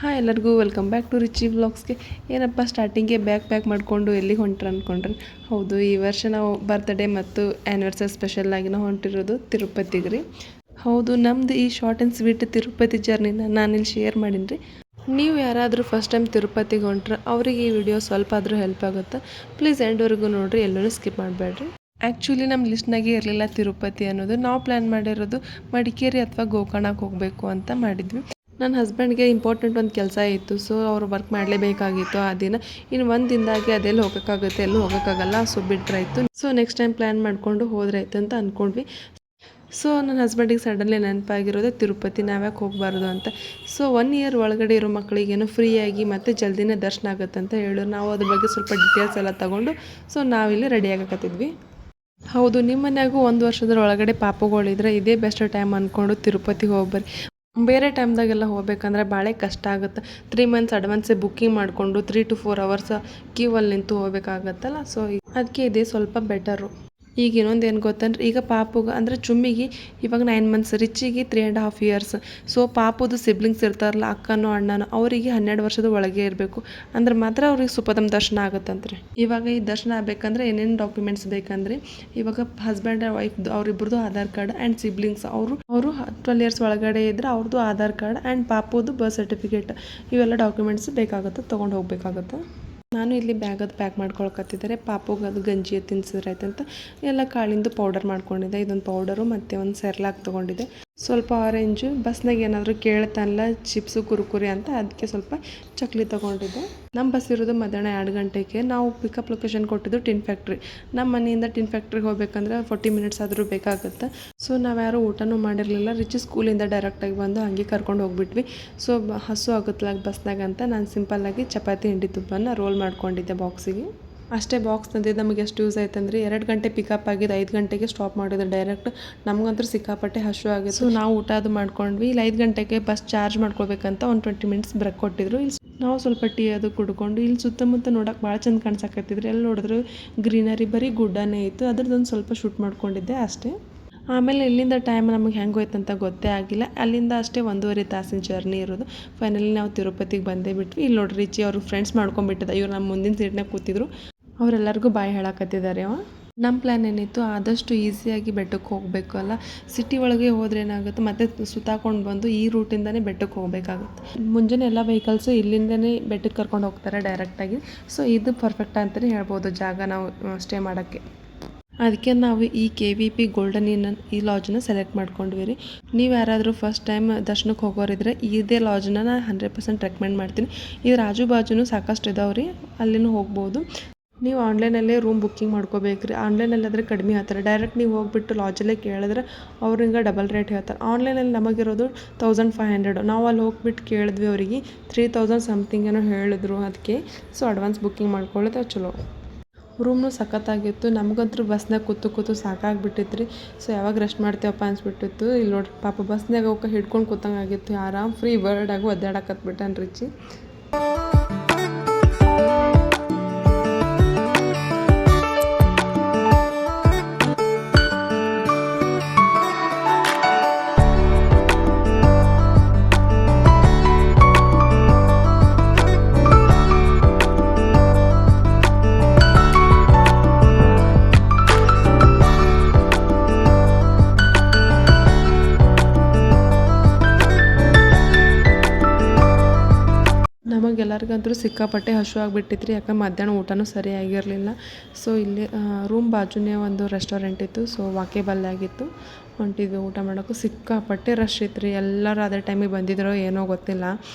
Hi ಎಲ್ಲರಿಗೂ welcome back to Richie ವ್ಲಾಗ್ಸ್ಗೆ. ಏನಪ್ಪ ಸ್ಟಾರ್ಟಿಂಗ್ಗೆ bag pack ಮಾಡಿಕೊಂಡು ಎಲ್ಲಿಗೆ ಹೊಂಟ್ರೆ ಅಂದ್ಕೊಂಡ್ರೆ, ಹೌದು, ಈ ವರ್ಷ ನಾವು ಬರ್ತ್ಡೇ ಮತ್ತು ಆ್ಯನಿವರ್ಸರಿ ಸ್ಪೆಷಲಾಗಿ ನಾವು ಹೊಂಟಿರೋದು ತಿರುಪತಿಗೆ ರೀ. ಹೌದು, ನಮ್ಮದು ಈ ಶಾರ್ಟ್ ಆ್ಯಂಡ್ ಸ್ವೀಟ್ ತಿರುಪತಿ ಜರ್ನಿನ ನಾನಿಲ್ಲಿ ಶೇರ್ ಮಾಡೀನಿ ರೀ. ನೀವು ಯಾರಾದರೂ ಫಸ್ಟ್ ಟೈಮ್ ತಿರುಪತಿಗೆ ಹೊಂಟ್ರೆ ಅವ್ರಿಗೆ ಈ ವಿಡಿಯೋ ಸ್ವಲ್ಪ ಆದರೂ ಹೆಲ್ಪ್ ಆಗುತ್ತೆ. ಪ್ಲೀಸ್ ಎಂಡ್ವರೆಗೂ ನೋಡಿರಿ, ಎಲ್ಲರೂ ಸ್ಕಿಪ್ ಮಾಡಬೇಡ್ರಿ. ಆ್ಯಕ್ಚುಲಿ ನಮ್ಮ ಲಿಸ್ಟ್ನಾಗೆ ಇರಲಿಲ್ಲ ತಿರುಪತಿ ಅನ್ನೋದು. ನಾವು ಪ್ಲ್ಯಾನ್ ಮಾಡಿರೋದು ಮಡಿಕೇರಿ ಅಥವಾ ಗೋಕರ್ಣಕ್ಕೆ ಹೋಗಬೇಕು ಅಂತ ಮಾಡಿದ್ವಿ. ನನ್ನ ಹಸ್ಬೆಂಡ್ಗೆ ಇಂಪಾರ್ಟೆಂಟ್ ಒಂದು ಕೆಲಸ ಇತ್ತು, ಸೊ ಅವರು ವರ್ಕ್ ಮಾಡಲೇಬೇಕಾಗಿತ್ತು ಆ ದಿನ. ಇನ್ನು ಒಂದು ದಿನದಾಗಿ ಅದೆಲ್ಲಿ ಹೋಗೋಕ್ಕಾಗುತ್ತೆ, ಎಲ್ಲೂ ಹೋಗೋಕ್ಕಾಗಲ್ಲ, ಸೊ ಬಿಟ್ರಾಯ್ತು. ಸೊ ನೆಕ್ಸ್ಟ್ ಟೈಮ್ ಪ್ಲ್ಯಾನ್ ಮಾಡಿಕೊಂಡು ಹೋದ್ರಾಯ್ತು ಅಂತ ಅಂದ್ಕೊಂಡ್ವಿ. ಸೊ ನನ್ನ ಹಸ್ಬೆಂಡಿಗೆ ಸಡನ್ಲಿ ನೆನಪಾಗಿರೋದು ತಿರುಪತಿ, ನಾವ್ಯಾಕೆ ಹೋಗಬಾರ್ದು ಅಂತ. ಸೊ 1 ಇಯರ್ ಒಳಗಡೆ ಇರೋ ಮಕ್ಕಳಿಗೇನೋ ಫ್ರೀಯಾಗಿ ಮತ್ತು ಜಲ್ದಿನೇ ದರ್ಶನ ಆಗುತ್ತೆ ಅಂತ ಹೇಳೋರು. ನಾವು ಅದ್ರ ಬಗ್ಗೆ ಸ್ವಲ್ಪ ಡೀಟೇಲ್ಸ್ ಎಲ್ಲ ತೊಗೊಂಡು ಸೊ ನಾವಿಲ್ಲಿ ರೆಡಿ ಆಗಕತ್ತಿದ್ವಿ. ಹೌದು, ನಿಮ್ಮ ಮನ್ಯಾಗೂ 1 ವರ್ಷದ ಒಳಗಡೆ ಪಾಪುಗಳಿದ್ರೆ ಇದೇ ಬೆಸ್ಟ್ ಟೈಮ್ ಅಂದ್ಕೊಂಡು ತಿರುಪತಿಗೆ ಹೋಗ್ಬರ್ರಿ. ಬೇರೆ ಟೈಮ್ದಾಗೆಲ್ಲ ಹೋಗ್ಬೇಕಂದ್ರೆ ಭಾಳ ಕಷ್ಟ ಆಗುತ್ತೆ. 3 ಮಂತ್ಸ್ ಅಡ್ವಾನ್ಸೇ ಬುಕ್ಕಿಂಗ್ ಮಾಡಿಕೊಂಡು 3 to 4 hours ಕ್ಯೂವಲ್ಲಿ ನಿಂತು ಹೋಗ್ಬೇಕಾಗತ್ತಲ್ಲ. ಸೊ ಅದಕ್ಕೆ ಇದೇ ಸ್ವಲ್ಪ ಬೆಟರು. ಈಗ ಇನ್ನೊಂದು ಏನು ಗೊತ್ತಂದ್ರೆ, ಈಗ ಪಾಪುಗೆ ಅಂದರೆ ಚುಮ್ಮಿಗೆ ಇವಾಗ 9 months, ರಿಚಿಗೆ 3.5 years. ಸೊ ಪಾಪುದು ಸಿಬ್ಲಿಂಗ್ಸ್ ಇರ್ತಾರಲ್ಲ, ಅಕ್ಕನೋ ಅಣ್ಣನೋ, ಅವರಿಗೆ 12 ವರ್ಷದ ಒಳಗೆ ಇರಬೇಕು ಅಂದ್ರೆ ಮಾತ್ರ ಅವ್ರಿಗೆ ಸುಪದಮ್ ದರ್ಶನ ಆಗುತ್ತಂತ್ರಿ. ಇವಾಗ ಈ ದರ್ಶನ ಆಗಬೇಕಂದ್ರೆ ಏನೇನು ಡಾಕ್ಯುಮೆಂಟ್ಸ್ ಬೇಕಂದ್ರೆ, ಇವಾಗ ಹಸ್ಬೆಂಡ್ ವೈಫ್ ಅವರಿಬ್ಬರದು ಆಧಾರ್ ಕಾರ್ಡ್ ಆ್ಯಂಡ್ ಸಿಬ್ಲಿಂಗ್ಸ್ ಅವರು 12 years ಒಳಗಡೆ ಇದ್ದರೆ ಅವ್ರದ್ದು ಆಧಾರ್ ಕಾರ್ಡ್ ಆ್ಯಂಡ್ ಪಾಪುದು ಬರ್ತ್ ಸರ್ಟಿಫಿಕೇಟ್, ಇವೆಲ್ಲ ಡಾಕ್ಯುಮೆಂಟ್ಸ್ ಬೇಕಾಗುತ್ತೆ, ತೊಗೊಂಡು ಹೋಗ್ಬೇಕಾಗುತ್ತೆ. ನಾನು ಇಲ್ಲಿ ಬ್ಯಾಗದು ಪ್ಯಾಕ್ ಮಾಡ್ಕೊಳಕತ್ತಿದ್ದಾರೆ. ಪಾಪುಗೆ ಅದು ಗಂಜಿ ತಿನ್ಸಿದ್ರಾಯ್ತಂತ ಎಲ್ಲ ಕಾಳಿಂದು ಪೌಡರ್ ಮಾಡ್ಕೊಂಡಿದ್ದೆ. ಇದೊಂದು ಪೌಡರು ಮತ್ತು ಒಂದು ಸೆರ್ಲಾಕ್ ತೊಗೊಂಡಿದ್ದೆ. ಸ್ವಲ್ಪ ಆರೆಂಜು, ಬಸ್ನಾಗ ಏನಾದರೂ ಕೇಳ್ತಾನಲ್ಲ ಚಿಪ್ಸು ಕುರುಕುರಿ ಅಂತ, ಅದಕ್ಕೆ ಸ್ವಲ್ಪ ಚಕ್ಲಿ ತೊಗೊಂಡಿದ್ದೆ. ನಮ್ಮ ಬಸ್ ಇರೋದು ಮಧ್ಯಾಹ್ನ 2 ಗಂಟೆಗೆ. ನಾವು ಪಿಕಪ್ ಲೊಕೇಶನ್ ಕೊಟ್ಟಿದ್ದು ಟಿನ್ ಫ್ಯಾಕ್ಟ್ರಿ. ನಮ್ಮ ಮನೆಯಿಂದ ಟಿನ್ ಫ್ಯಾಕ್ಟ್ರಿಗೆ ಹೋಗ್ಬೇಕಂದ್ರೆ 40 minutes ಆದರೂ ಬೇಕಾಗುತ್ತೆ. ಸೊ ನಾವು ಯಾರೂ ಊಟನೂ ಮಾಡಿರಲಿಲ್ಲ. ರಿಚಿ ಸ್ಕೂಲಿಂದ ಡೈರೆಕ್ಟಾಗಿ ಬಂದು ಹಂಗೆ ಕರ್ಕೊಂಡು ಹೋಗ್ಬಿಟ್ವಿ. ಸೊ ಹಸು ಆಗುತ್ತಲ್ಲ ಬಸ್ನಾಗ ಅಂತ ನಾನು ಸಿಂಪಲ್ಲಾಗಿ ಚಪಾತಿ ಹಿಂಡಿ ತುಪ್ಪನ ರೋಲ್ ಮಾಡ್ಕೊಂಡಿದ್ದೆ ಬಾಕ್ಸಿಗೆ. ಅಷ್ಟೇ ಬಾಕ್ಸ್ ತಂದಿದ್ದು ನಮಗೆ ಎಷ್ಟು ಯೂಸ್ ಆಯ್ತಂದ್ರೆ, 2 ಗಂಟೆ ಪಿಕಪ್ ಆಗಿದ್ದು 5 ಗಂಟೆಗೆ ಸ್ಟಾಪ್ ಮಾಡಿದ್ರು ಡೈರೆಕ್ಟ್. ನಮಗಂತೂ ಸಿಕ್ಕಾಪಟ್ಟೆ ಹಸು ಆಗಿತ್ತು. ಸೊ ನಾವು ಊಟ ಅದು ಮಾಡ್ಕೊಂಡ್ವಿ. ಇಲ್ಲಿ 5 ಗಂಟೆಗೆ ಬಸ್ ಚಾರ್ಜ್ ಮಾಡ್ಕೋಬೇಕಂತ ಒಂದು 20 minutes ಬ್ರೇಕ್ ಕೊಟ್ಟಿದ್ರು. ಇಲ್ಲಿ ನಾವು ಸ್ವಲ್ಪ ಟೀ ಅದು ಕುಡ್ಕೊಂಡು ಇಲ್ಲಿ ಸುತ್ತಮುತ್ತ ನೋಡೋಕೆ ಭಾಳ ಚಂದ ಕಾಣಿಸಕತ್ತಿದ್ರು. ಎಲ್ಲಿ ನೋಡಿದ್ರು ಗ್ರೀನರಿ, ಬರೀ ಗುಡ್ಡನೇ ಇತ್ತು. ಅದ್ರದ್ದೊಂದು ಸ್ವಲ್ಪ ಶೂಟ್ ಮಾಡ್ಕೊಂಡಿದ್ದೆ ಅಷ್ಟೇ. ಆಮೇಲೆ ಇಲ್ಲಿಂದ ಟೈಮ್ ನಮಗೆ ಹೆಂಗೆ ಹೋಯ್ತಂತ ಗೊತ್ತೇ ಆಗಿಲ್ಲ. ಅಲ್ಲಿಂದ ಅಷ್ಟೇ 1.5 ತಾಸಿನ ಜರ್ನಿ ಇರೋದು. ಫೈನಲಿ ನಾವು ತಿರುಪತಿಗೆ ಬಂದೇ ಬಿಟ್ವಿ. ಇಲ್ಲಿ ನೋಡ್ರಿ, ರಿಚಿ ಅವರು ಫ್ರೆಂಡ್ಸ್ ಮಾಡ್ಕೊಂಡ್ಬಿಟ್ಟಿದ್ದ. ಇವ್ರು ನಮ್ಮ ಮುಂದಿನ ಸೀಟ್ನಾಗ ಕೂತಿದ್ರು. ಅವರೆಲ್ಲರಿಗೂ ಬಾಯ್ ಹೇಳಕತ್ತಿದ್ದಾರೆ. ನಮ್ಮ ಪ್ಲ್ಯಾನ್ ಏನಿತ್ತು, ಆದಷ್ಟು ಈಸಿಯಾಗಿ ಬೆಟ್ಟಕ್ಕೆ ಹೋಗಬೇಕು ಅಲ್ಲ. ಸಿಟಿ ಒಳಗೆ ಹೋದ್ರೆ ಏನಾಗುತ್ತೆ, ಮತ್ತೆ ಸುತ್ತಾಕೊಂಡು ಬಂದು ಈ ರೂಟಿಂದನೇ ಬೆಟ್ಟಕ್ಕೆ ಹೋಗಬೇಕಾಗುತ್ತೆ. ಮುಂಜಾನೆ ಎಲ್ಲ ವೆಹಿಕಲ್ಸು ಇಲ್ಲಿಂದನೇ ಬೆಟ್ಟಕ್ಕೆ ಕರ್ಕೊಂಡು ಹೋಗ್ತಾರೆ ಡೈರೆಕ್ಟಾಗಿ. ಸೊ ಇದು ಪರ್ಫೆಕ್ಟ್ ಅಂತಲೇ ಹೇಳ್ಬೋದು ಜಾಗ ನಾವು ಸ್ಟೇ ಮಾಡೋಕ್ಕೆ. ಅದಕ್ಕೆ ನಾವು ಈ KVP ಗೋಲ್ಡನ್ ಇನ್ ಈ ಲಾಡ್ಜನ್ನ ಸೆಲೆಕ್ಟ್ ಮಾಡ್ಕೊಂಡ್ವಿ ರೀ. ನೀವು ಯಾರಾದರೂ ಫಸ್ಟ್ ಟೈಮ್ ದರ್ಶನಕ್ಕೆ ಹೋಗೋರಿದ್ರೆ ಇದೇ ಲಾಡ್ಜನ್ನ ನಾನು 100% ರೆಕಮೆಂಡ್ ಮಾಡ್ತೀನಿ. ಇದ್ರ ಆಜು ಬಾಜುನೂ ಸಾಕಷ್ಟು ಇದಾವೆ ರೀ, ಅಲ್ಲಿನೂ ಹೋಗ್ಬೋದು. ನೀವು ಆನ್ಲೈನಲ್ಲೇ ರೂಮ್ ಬುಕ್ಕಿಂಗ್ ಮಾಡ್ಕೋಬೇಕು ರೀ. ಆನ್ಲೈನಲ್ಲಾದರೆ ಕಡಿಮೆ ಹೇಳ್ತಾರೆ. ಡೈರೆಕ್ಟ್ ನೀವು ಹೋಗ್ಬಿಟ್ಟು ಲಾಡ್ಜಲ್ಲೇ ಕೇಳಿದ್ರೆ ಅವ್ರಿಗೆ ಡಬಲ್ ರೇಟ್ ಹೇಳ್ತಾರೆ. ಆನ್ಲೈನಲ್ಲಿ ನಮಗಿರೋದು 1500. ನಾವು ಅಲ್ಲಿ ಹೋಗ್ಬಿಟ್ಟು ಕೇಳಿದ್ವಿ, ಅವರಿಗೆ 3000 ಸಮಥಿಂಗ್ ಏನೋ ಹೇಳಿದ್ರು. ಅದಕ್ಕೆ ಸೊ ಅಡ್ವಾನ್ಸ್ ಬುಕ್ಕಿಂಗ್ ಮಾಡ್ಕೊಳ್ಳೋದು ಚಲೋ. ರೂಮ್ನು ಸಖತ್ತಾಗಿತ್ತು. ನಮಗಂತೂ ಬಸ್ನಾಗ ಕೂತು ಸಾಕಾಗಿಬಿಟ್ಟಿತ್ತು ರೀ. ಸೊ ಯಾವಾಗ ರೆಸ್ಟ್ ಮಾಡ್ತೀವಪ್ಪ ಅನ್ಸ್ಬಿಟ್ಟಿತ್ತು. ಇಲ್ಲಿ ನೋಡ್ರಿ, ಪಾಪ ಬಸ್ನಾಗ ಹೋಗಿ ಹಿಡ್ಕೊಂಡು ಕೂತಂಗೆ ಆಗಿತ್ತು. ಆರಾಮ್ ಫ್ರೀ ಬರ್ಡಾಗಿ ಒದ್ದಾಡಕತ್ಬಿಟ್ಟನ್ ರಿಚಿ. ನಮಗೆಲ್ಲರಿಗಂತೂ ಸಿಕ್ಕಾಪಟ್ಟೆ ಹಸು ಆಗಿಬಿಟ್ಟಿತ್ತು ರೀ. ಯಾಕಂದ್ರೆ ಮಧ್ಯಾಹ್ನ ಊಟನೂ ಸರಿಯಾಗಿರಲಿಲ್ಲ. ಸೊ ಇಲ್ಲಿ ರೂಮ್ ಬಾಜುನೇ ಒಂದು ರೆಸ್ಟೋರೆಂಟ್ ಇತ್ತು. ಸೊ ವಾಕೇಬಲ್ ಆಗಿತ್ತು. ಹೊಂಟಿದ್ವಿ ಊಟ ಮಾಡೋಕ್ಕೂ. ಸಿಕ್ಕಾಪಟ್ಟೆ ರಶ್ ಇತ್ತು ರೀ. ಎಲ್ಲರೂ ಅದೇ ಟೈಮಿಗೆ ಬಂದಿದ್ದರೋ ಏನೋ ಗೊತ್ತಿಲ್ಲ.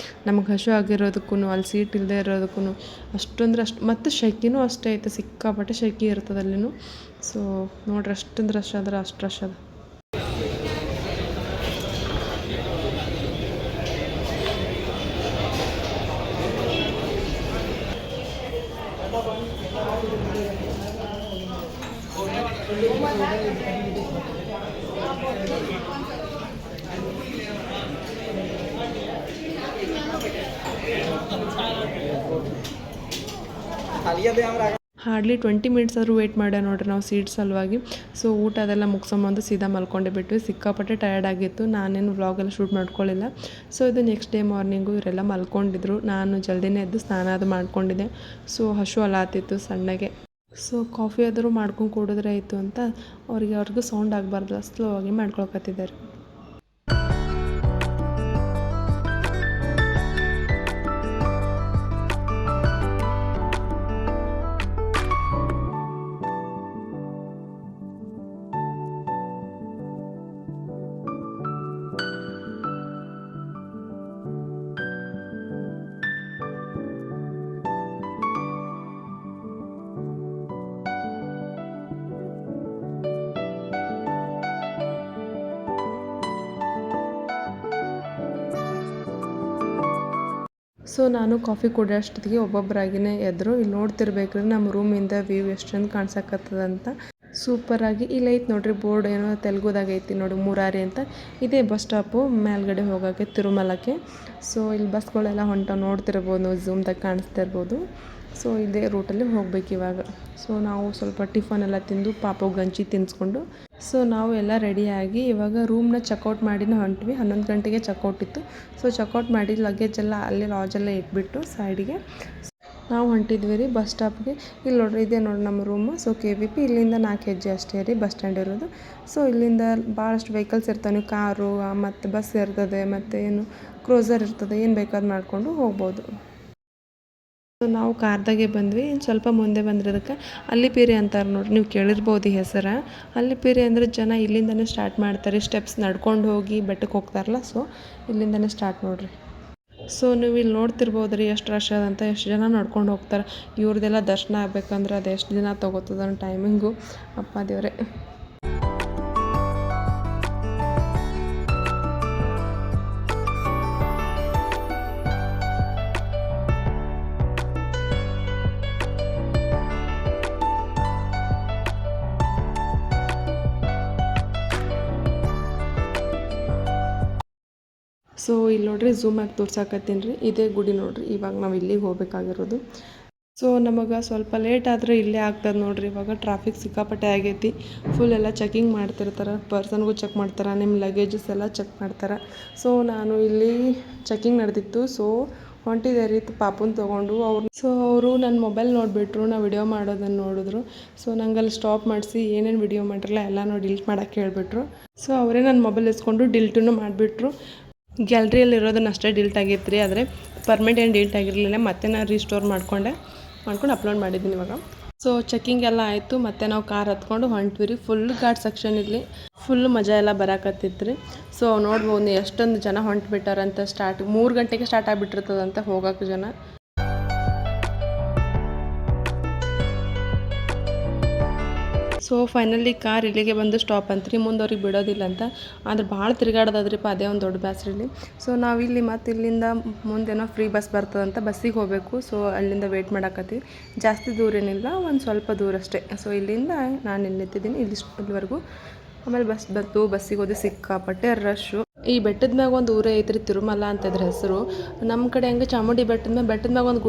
ನಮಗೆ ಹಸು ಆಗಿರೋದಕ್ಕೂ ಅಲ್ಲಿ ಸೀಟ್ ಇಲ್ಲದೆ ಇರೋದಕ್ಕೂ ಅಷ್ಟೊಂದು ಅಷ್ಟು. ಮತ್ತು ಶೆಕಿನೂ ಅಷ್ಟೇ ಐತೆ, ಸಿಕ್ಕಾಪಟ್ಟೆ ಶೆಕಿ ಇರ್ತದೆ ಅಲ್ಲಿನೂ. ಸೊ ನೋಡ್ರಿ, ಅಷ್ಟೊಂದು ರಶ್ ಆದ್ರೆ ಅಷ್ಟು ರಶ್ ಅದ. ಹಾರ್ಡ್ಲಿ 20 ಮಿನಿಟ್ಸ್ ಆದರೂ ವೆಯ್ಟ್ ಮಾಡ್ಯಾವ ನೋಡ್ರಿ ನಾವು ಸೀಟ್ ಸಲುವಾಗಿ. ಸೊ ಊಟ ಅದೆಲ್ಲ ಮುಗಿಸ್ಕೊಂಬಂದು ಸೀದಾ ಮಲ್ಕೊಂಡೆ ಬಿಟ್ವಿ. ಸಿಕ್ಕಾಪಟ್ಟೆ ಟಯರ್ಡ್ ಆಗಿತ್ತು, ನಾನೇನು ವ್ಲಾಗೆಲ್ಲ ಶೂಟ್ ಮಾಡ್ಕೊಳ್ಳಿಲ್ಲ. ಸೊ ಇದು ನೆಕ್ಸ್ಟ್ ಡೇ ಮಾರ್ನಿಂಗು ಇವರೆಲ್ಲ ಮಲ್ಕೊಂಡಿದ್ರು. ನಾನು ಜಲ್ದಿನೇ ಎದ್ದು ಸ್ನಾನ ಅದು ಮಾಡ್ಕೊಂಡಿದ್ದೆ. ಸೊ ಹಶು ಅಲಾತಿತ್ತು ಸಣ್ಣಗೆ. ಸೊ ಕಾಫಿ ಆದರೂ ಮಾಡ್ಕೊಂಡು ಕುಡಿದ್ರೆ ಆಯಿತು ಅಂತ ಅವ್ರಿಗೂ ಸೌಂಡ್ ಆಗಬಾರ್ದು ಸ್ಲೋ ಆಗಿ ಮಾಡ್ಕೊಳಕತ್ತಿದ್ದಾರೆ. ಸೊ ನಾನು ಕಾಫಿ ಕುಡಿಯೋಷ್ಟೊತ್ತಿಗೆ ಒಬ್ಬೊಬ್ಬರಾಗಿನೇ ಎದ್ರು. ಇಲ್ಲಿ ನೋಡ್ತಿರ್ಬೇಕ್ರಿ ನಮ್ಮ ರೂಮಿಂದ ವ್ಯೂ ಎಷ್ಟು ಚಂದ ಕಾಣಿಸಕತ್ತದಂತ. ಸೂಪರಾಗಿ ಇಲ್ಲೈತೆ ನೋಡ್ರಿ ಬೋರ್ಡ್, ಏನೋ ತೆಲುಗುದಾಗೈತಿ ನೋಡಿ ಮುರಾರಿ ಅಂತ. ಇದೇ ಬಸ್ ಸ್ಟಾಪು ಮೇಲ್ಗಡೆ ಹೋಗೋಕ್ಕೆ ತಿರುಮಲಕ್ಕೆ. ಸೊ ಇಲ್ಲಿ ಬಸ್ಗಳೆಲ್ಲ ಹೊಂಟ ನೋಡ್ತಿರ್ಬೋದು, ನೀವು ಝೂಮ್ದಾಗ ಕಾಣಿಸ್ತಾ ಇರ್ಬೋದು. ಸೊ ಇದೇ ರೂಟಲ್ಲಿ ಹೋಗ್ಬೇಕು ಇವಾಗ. ಸೊ ನಾವು ಸ್ವಲ್ಪ ಟಿಫನ್ ಎಲ್ಲ ತಿಂದು ಪಾಪು ಗಂಜಿ ತಿನ್ನಿಸ್ಕೊಂಡು ಸೊ ನಾವು ಎಲ್ಲ ರೆಡಿಯಾಗಿ ಇವಾಗ ರೂಮ್ನ ಚೆಕ್ಔಟ್ ಮಾಡಿನ ಹೊಂಟ್ವಿ. 11 ಗಂಟೆಗೆ ಚೆಕ್ಔಟ್ ಇತ್ತು. ಸೊ ಚೆಕ್ಔಟ್ ಮಾಡಿ ಲಗೇಜ್ ಎಲ್ಲ ಅಲ್ಲಿ ಲಾಜೆಲ್ಲ ಇಟ್ಬಿಟ್ಟು ಸೈಡಿಗೆ ನಾವು ಹೊಂಟಿದ್ವಿ ರೀ ಬಸ್ ಸ್ಟಾಪ್ಗೆ. ಇಲ್ಲಿ ನೋಡ್ರಿ ಇದೇ ನೋಡಿ ನಮ್ಮ ರೂಮು. ಸೊ KVP ಇಲ್ಲಿಂದ 4 ಹೆಜ್ಜೆ ಅಷ್ಟೇ ರೀ ಬಸ್ ಸ್ಟ್ಯಾಂಡ್ ಇರೋದು. ಸೊ ಇಲ್ಲಿಂದ ಭಾಳಷ್ಟು ವೆಹಿಕಲ್ಸ್ ಇರ್ತಾವೆ, ನೀವು ಕಾರು ಮತ್ತು ಬಸ್ ಇರ್ತದೆ, ಮತ್ತು ಏನು ಕ್ರೂಸರ್ ಇರ್ತದೆ, ಏನು ಬೇಕಾದ್ರೂ ಮಾಡಿಕೊಂಡು ಹೋಗ್ಬೋದು. ಸೊ ನಾವು ಕಾರ್ದಾಗೆ ಬಂದ್ವಿ. ಇನ್ನು ಸ್ವಲ್ಪ ಮುಂದೆ ಬಂದಿರೋದಕ್ಕೆ ಅಲ್ಲಿಪಿರಿ ಅಂತಾರೆ ನೋಡ್ರಿ, ನೀವು ಕೇಳಿರ್ಬೋದು ಈ ಹೆಸರು. ಅಲ್ಲಿಪಿರಿ ಅಂದರೆ ಜನ ಇಲ್ಲಿಂದನೇ ಸ್ಟಾರ್ಟ್ ಮಾಡ್ತಾರೆ, ಸ್ಟೆಪ್ಸ್ ನಡ್ಕೊಂಡು ಹೋಗಿ ಬೆಟ್ಟಕ್ಕೆ ಹೋಗ್ತಾರಲ್ಲ, ಸೊ ಇಲ್ಲಿಂದನೇ ಸ್ಟಾರ್ಟ್ ನೋಡ್ರಿ. ಸೊ ನೀವು ಇಲ್ಲಿ ನೋಡ್ತಿರ್ಬೋದು ರೀ ಎಷ್ಟು ರಶ್ ಅದಂತ, ಎಷ್ಟು ಜನ ನಡ್ಕೊಂಡು ಹೋಗ್ತಾರೆ. ಇವ್ರದ್ದೆಲ್ಲ ದರ್ಶನ ಆಗ್ಬೇಕಂದ್ರೆ ಅದು ಎಷ್ಟು ದಿನ ತೊಗೋತದ ಟೈಮಿಂಗು, ಅಪ್ಪ ದೇವ್ರೆ. ಸೊ ಇಲ್ಲಿ ನೋಡ್ರಿ ಝೂಮ್ ಆಗಿ ತೋರ್ಸಾಕತ್ತೀನಿ ರೀ, ಇದೇ ಗುಡಿ ನೋಡ್ರಿ. ಇವಾಗ ನಾವು ಇಲ್ಲಿಗೆ ಹೋಗ್ಬೇಕಾಗಿರೋದು. ಸೊ ನಮಗೆ ಸ್ವಲ್ಪ ಲೇಟ್ ಆದರೆ ಇಲ್ಲೇ ಆಗ್ತದೆ ನೋಡ್ರಿ. ಇವಾಗ ಟ್ರಾಫಿಕ್ ಸಿಕ್ಕಾಪಟ್ಟೆ ಆಗೈತಿ. ಫುಲ್ ಎಲ್ಲ ಚೆಕಿಂಗ್ ಮಾಡ್ತಿರ್ತಾರೆ, ಪರ್ಸನ್ಗೂ ಚೆಕ್ ಮಾಡ್ತಾರೆ, ನಿಮ್ಮ ಲಗೇಜಸ್ ಎಲ್ಲ ಚೆಕ್ ಮಾಡ್ತಾರೆ. ಸೊ ನಾನು ಇಲ್ಲಿ ಚೆಕಿಂಗ್ ನಡೆದಿತ್ತು. ಸೊ ಹೊಂಟಿದೆ ರೀ ಪಾಪುನ ತೊಗೊಂಡು ಅವರು ನನ್ನ ಮೊಬೈಲ್ ನೋಡಿಬಿಟ್ರು, ನಾ ವಿಡಿಯೋ ಮಾಡೋದನ್ನು ನೋಡಿದ್ರು. ಸೊ ನಂಗಲ್ಲಿ ಸ್ಟಾಪ್ ಮಾಡಿಸಿ ಏನೇನು ವಿಡಿಯೋ ಮಾಡಿರಲ್ಲ ಎಲ್ಲನೂ ಡಿಲೀಟ್ ಮಾಡೋಕ್ಕೆ ಹೇಳ್ಬಿಟ್ರು. ಸೊ ಅವರೇ ನನ್ನ ಮೊಬೈಲ್ ಇಸ್ಕೊಂಡು ಡಿಲೀಟನ್ನು ಮಾಡಿಬಿಟ್ರು. ಗ್ಯಾಲ್ರಿಯಲ್ಲಿ ಇರೋದನ್ನ ಅಷ್ಟೇ ಡಿಲೀಟ್ ಆಗೈತೆ ರೀ, ಆದರೆ ಪರ್ಮನೆಂಟ್ ಏನು ಡಿಲೀಟ್ ಆಗಿರಲಿಲ್ಲ. ಮತ್ತೆ ನಾನು ರೀಸ್ಟೋರ್ ಮಾಡ್ಕೊಂಡು ಅಪ್ಲೋಡ್ ಮಾಡಿದ್ದೀನಿ ಇವಾಗ. ಸೊ ಚೆಕಿಂಗ್ ಎಲ್ಲ ಆಯಿತು. ಮತ್ತು ನಾವು ಕಾರ್ ಹತ್ಕೊಂಡು ಹೊಂಟ್ವಿ ರೀ. ಫುಲ್ ಘಾಟ್ ಸೆಕ್ಷನ್ ಇಲ್ಲಿ ಫುಲ್ ಮಜಾ ಎಲ್ಲ ಬರಾಕತ್ತಿತ್ತು ರೀ. ಸೊ ನೋಡ್ಬೋದು ಎಷ್ಟೊಂದು ಜನ ಹೊಂಟ್ಬಿಟ್ಟಾರಂತ. 3 ಗಂಟೆಗೆ ಸ್ಟಾರ್ಟ್ ಆಗಿಬಿಟ್ಟಿರ್ತದಂತ ಹೋಗೋಕೆ ಜನ. ಸೊ ಫೈನಲಿ ಕಾರ್ ಇಲ್ಲಿಗೆ ಬಂದು ಸ್ಟಾಪ್ ಅಂತ್ರಿ, ಮುಂದವ್ರಿಗೆ ಬಿಡೋದಿಲ್ಲ ಅಂತ. ಆದ್ರೆ ಭಾಳ ತಿರುಗಾಡೋದ್ರಿಪ್ಪ, ಅದೇ ಒಂದು ದೊಡ್ಡ ಬ್ಯಾಸ್ರಲ್ಲಿ. ಸೊ ನಾವಿಲ್ಲಿ ಮತ್ತು ಇಲ್ಲಿಂದ ಮುಂದೇನೋ ಫ್ರೀ ಬಸ್ ಬರ್ತದಂತ ಬಸ್ಸಿಗೆ ಹೋಗಬೇಕು. ಸೊ ಅಲ್ಲಿಂದ ವೆಯ್ಟ್ ಮಾಡಾಕತ್ತೀವಿ. ಜಾಸ್ತಿ ದೂರ ಏನಿಲ್ಲ, ಒಂದು ಸ್ವಲ್ಪ ದೂರ ಅಷ್ಟೇ. ಸೊ ಇಲ್ಲಿಂದ ನಾನು ಇಲ್ಲಿ ನಿಂತಿದ್ದೀನಿ ಇಲ್ಲಿವರೆಗೂ. ಆಮೇಲೆ ಬಸ್ ಬಂತು, ಬಸ್ಸಿಗೆ ಹೋದೆ. ಸಿಕ್ಕಾಪಟ್ಟೆ ರಶ್ಶು. ಈ ಬೆಟ್ಟದ ಮ್ಯಾಗ ಒಂದು ಊರೇ ಐತ್ರಿ, ತಿರುಮಲ ಅಂತ ಇದ್ರ ಹೆಸರು. ನಮ್ಮ ಕಡೆ ಹಂಗೆ ಚಾಮುಂಡಿ ಬೆಟ್ಟದ ಮ್ಯಾಗ ಒಂದು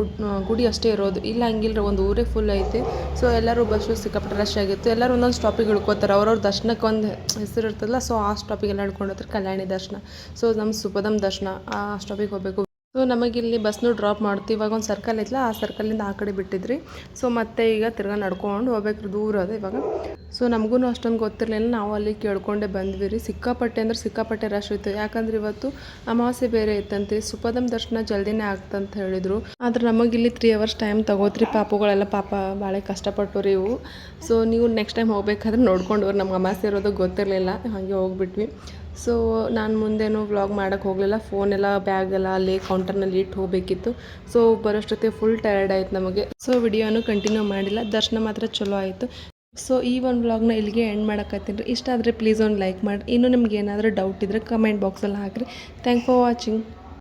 ಗುಡಿ ಅಷ್ಟೇ ಇರೋದು. ಇಲ್ಲ ಹಂಗಿಲ್ಲ, ಒಂದು ಊರೇ ಫುಲ್ ಐತಿ. ಸೊ ಎಲ್ಲರೂ ಬಸ್ಸು ಸಿಕ್ಕಾಪಟ್ಟೆ ರಶ್ ಆಗಿತ್ತು. ಎಲ್ಲರೂ ಒಂದೊಂದು ಸ್ಟಾಪಿಗೆ ಇಳ್ಕೊತಾರೆ, ಅವ್ರವ್ರ ದರ್ಶನಕ್ಕೆ ಒಂದು ಹೆಸರು ಇರ್ತದಲ್ಲ. ಸೊ ಆ ಸ್ಟಾಪಿಗೆಲ್ಲ ಹಿಡ್ಕೊಂಡು ಹೋಗ್ತಾರೆ. ಕಲ್ಯಾಣಿ ದರ್ಶನ, ಸೊ ನಮ್ಮ ಸುಪದಮ್ ದರ್ಶನ, ಆ ಸ್ಟಾಪಿಗೆ ಹೋಗಬೇಕು. ಸೊ ನಮಗಿಲ್ಲಿ ಬಸ್ನು ಡ್ರಾಪ್ ಮಾಡ್ತೀವಿ. ಇವಾಗ ಒಂದು ಸರ್ಕಲ್ ಐತಲ್ಲ, ಆ ಸರ್ಕಲಿಂದ ಆ ಕಡೆ ಬಿಟ್ಟಿದ್ರಿ. ಸೊ ಮತ್ತೆ ಈಗ ತಿರ್ಗಾ ನಡ್ಕೊಂಡು ಹೋಗ್ಬೇಕು, ದೂರ ಅದು ಇವಾಗ. ಸೊ ನಮಗೂ ಅಷ್ಟೊಂದು ಗೊತ್ತಿರಲಿಲ್ಲ, ನಾವು ಅಲ್ಲಿ ಕೇಳ್ಕೊಂಡೆ ಬಂದ್ವಿ ರೀ. ಸಿಕ್ಕಾಪಟ್ಟೆ ಅಂದ್ರೆ ಸಿಕ್ಕಾಪಟ್ಟೆ ರಶ್ ಇತ್ತು. ಯಾಕಂದ್ರೆ ಇವತ್ತು ಅಮಾವಾಸ್ಯೆ ಬೇರೆ ಇತ್ತಂತೆ. ಸುಪದಮ್ ದರ್ಶನ ಜಲ್ದಿನೇ ಆಗ್ತಂತ ಹೇಳಿದ್ರು. ಆದ್ರೆ ನಮಗಿಲ್ಲಿ 3 ಅವರ್ಸ್ ಟೈಮ್ ತಗೋತ್ರಿ. ಪಾಪುಗಳೆಲ್ಲ ಪಾಪ ಭಾಳ ಕಷ್ಟಪಟ್ಟು ರೀ ಇವು. ಸೊ ನೀವು ನೆಕ್ಸ್ಟ್ ಟೈಮ್ ಹೋಗ್ಬೇಕಾದ್ರೆ ನೋಡ್ಕೊಂಡು ಹೋಗ್ರಿ. ನಮ್ಗೆ ಅಮಾವಾಸ್ಯೆ ಇರೋದು ಗೊತ್ತಿರಲಿಲ್ಲ, ಹಾಗೆ ಹೋಗ್ಬಿಟ್ವಿ. ಸೊ ನಾನು ಮುಂದೇನು ವ್ಲಾಗ್ ಮಾಡೋಕ್ಕೆ ಹೋಗಲಿಲ್ಲ. ಫೋನೆಲ್ಲ ಬ್ಯಾಗೆಲ್ಲ ಅಲ್ಲಿ ಕೌಂಟರ್ನಲ್ಲಿ ಇಟ್ಟು ಹೋಗಬೇಕಿತ್ತು. ಸೊ ಬರೋಷ್ಟೊತ್ತಿಗೆ ಫುಲ್ ಟಯರ್ಡ್ ಆಯ್ತು ನಮಗೆ. ಸೊ ವಿಡಿಯೋನು ಕಂಟಿನ್ಯೂ ಮಾಡಿಲ್ಲ. ದರ್ಶನ ಮಾತ್ರ ಚಲೋ ಆಯಿತು. ಸೊ ಈ ಒಂದು ವ್ಲಾಗ್ನ ಇಲ್ಲಿಗೆ ಎಂಡ್ ಮಾಡೋಕತ್ತೀನಿ ರೀ. ಇಷ್ಟ ಆದರೆ ಪ್ಲೀಸ್ ಒಂದು ಲೈಕ್ ಮಾಡಿ. ಇನ್ನೂ ನಿಮ್ಗೆ ಏನಾದರೂ ಡೌಟ್ ಇದ್ದರೆ ಕಮೆಂಟ್ ಬಾಕ್ಸಲ್ಲಿ ಹಾಕಿರಿ. Thank for watching.